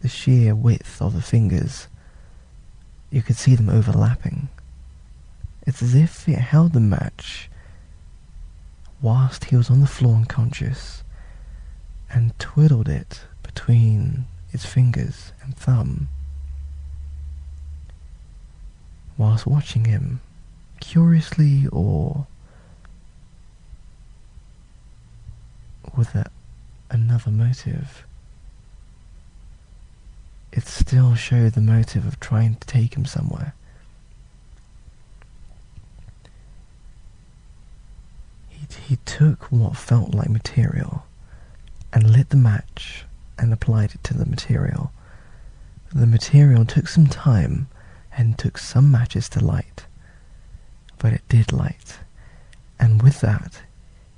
the sheer width of the fingers. You could see them overlapping. It's as if it held the match whilst he was on the floor unconscious, and twiddled it between its fingers and thumb, whilst watching him, curiously or with another motive. It still showed the motive of trying to take him somewhere. He took what felt like material and lit the match and applied it to the material. The material took some time and took some matches to light, but it did light. And with that,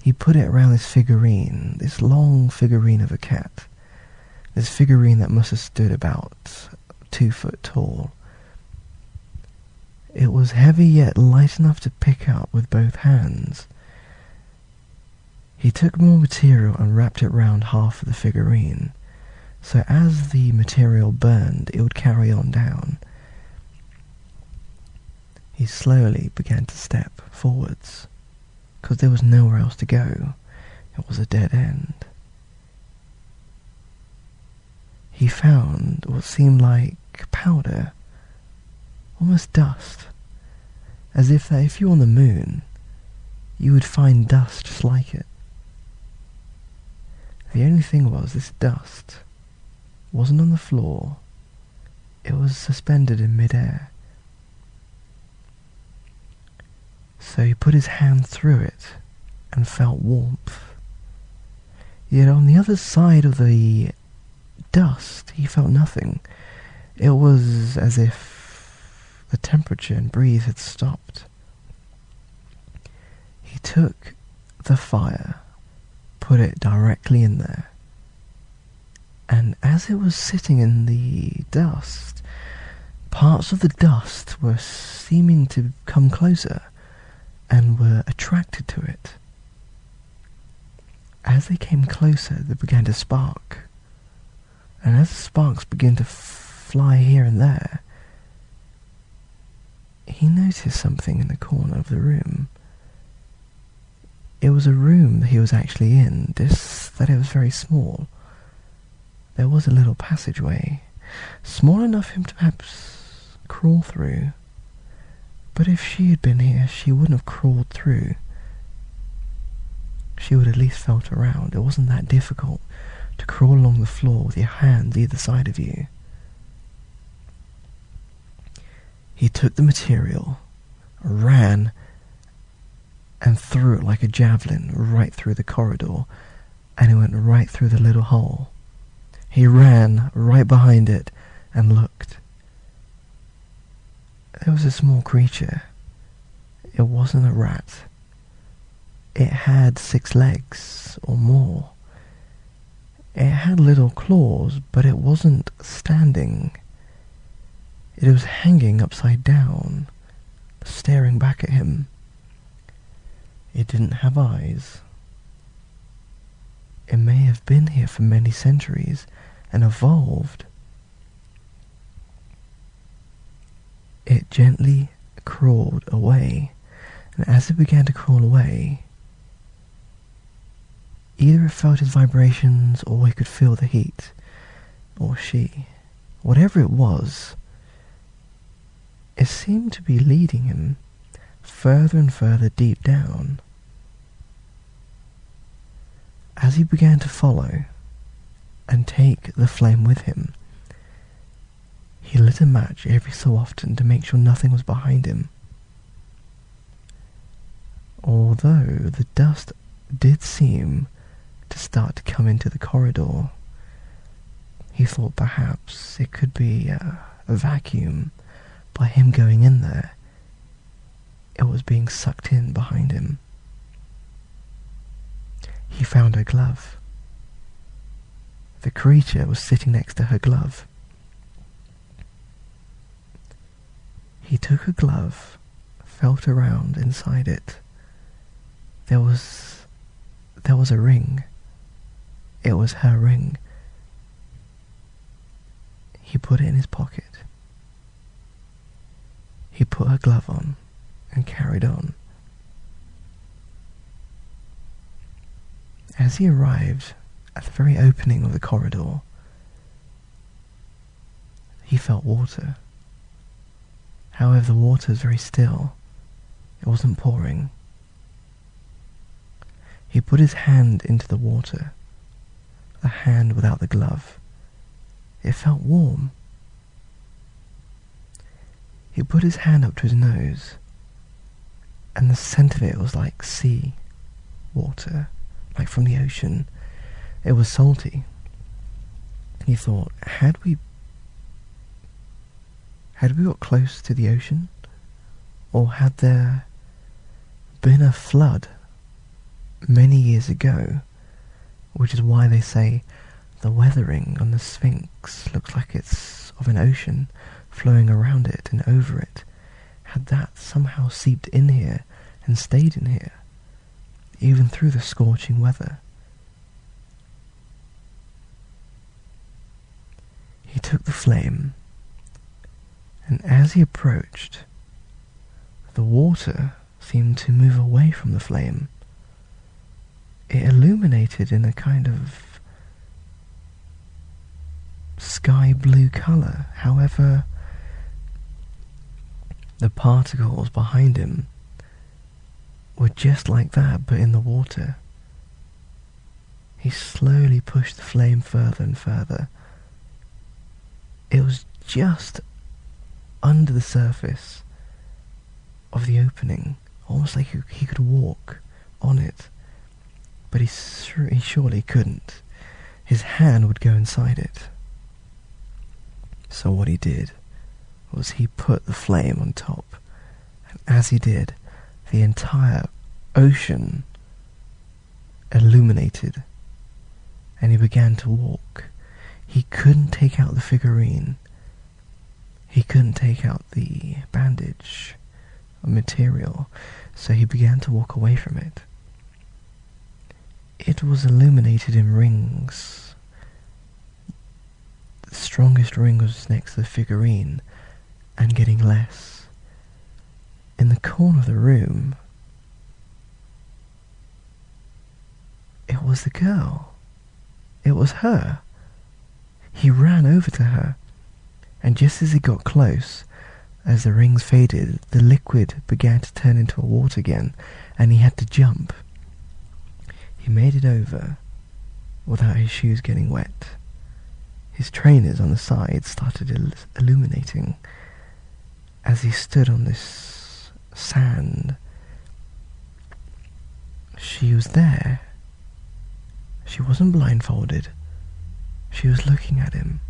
he put it around this figurine, this long figurine of a cat. This figurine that must have stood about 2 foot tall. It was heavy yet light enough to pick up with both hands. He took more material and wrapped it round half of the figurine, so as the material burned, it would carry on down. He slowly began to step forwards, because there was nowhere else to go. It was a dead end. He found what seemed like powder, almost dust, as if you were on the moon, you would find dust just like it. The only thing was, this dust wasn't on the floor, it was suspended in mid-air. So he put his hand through it and felt warmth. Yet on the other side of the dust, he felt nothing. It was as if the temperature and breeze had stopped. He took the fire, put it directly in there, and as it was sitting in the dust, parts of the dust were seeming to come closer and were attracted to it. As they came closer, they began to spark, and as the sparks began to fly here and there, he noticed something in the corner of the room. It was a room that he was actually in, that it was very small. There was a little passageway, small enough for him to perhaps crawl through, but if she had been here, she wouldn't have crawled through. She would at least felt around. It wasn't that difficult to crawl along the floor with your hands either side of you. He took the material, ran, and threw it like a javelin right through the corridor, and it went right through the little hole. He ran right behind it and looked. There was a small creature. It wasn't a rat. It had 6 legs or more. It had little claws, but it wasn't standing. It was hanging upside down, staring back at him. It didn't have eyes. It may have been here for many centuries and evolved. It gently crawled away, and as it began to crawl away, either it felt its vibrations or it could feel the heat, or she, whatever it was, it seemed to be leading him further and further deep down. As he began to follow and take the flame with him, he lit a match every so often to make sure nothing was behind him. Although the dust did seem to start to come into the corridor, he thought perhaps it could be a vacuum. By him going in there, it was being sucked in behind him. He found her glove. The creature was sitting next to her glove. He took her glove, felt around inside it. There was a ring. It was her ring. He put it in his pocket. He put her glove on and carried on. As he arrived at the very opening of the corridor, he felt water. However, the water was very still. It wasn't pouring. He put his hand into the water, the hand without the glove. It felt warm. He put his hand up to his nose, and the scent of it was like sea water, like from the ocean. It was salty. He thought, had we got close to the ocean? Or had there been a flood many years ago, which is why they say the weathering on the Sphinx looks like it's of an ocean flowing around it and over it. Had that somehow seeped in here and stayed in here, even through the scorching weather? He took the flame, and as he approached, the water seemed to move away from the flame. It illuminated in a kind of sky blue colour. However, the particles behind him were just like that, but in the water. He slowly pushed the flame further and further. It was just under the surface of the opening, almost like he could walk on it, but he surely couldn't. His hand would go inside it. So what he did was he put the flame on top, and as he did, the entire ocean illuminated, and he began to walk. He couldn't take out the figurine. He couldn't take out the bandage or material, so he began to walk away from it. It was illuminated in rings. The strongest ring was next to the figurine, and getting less. In the corner of the room, it was the girl. It was her. He ran over to her, and just as he got close, as the rings faded, the liquid began to turn into a water again, and he had to jump. He made it over without his shoes getting wet. His trainers on the side started illuminating. As he stood on this sand, she was there. She wasn't blindfolded. She was looking at him.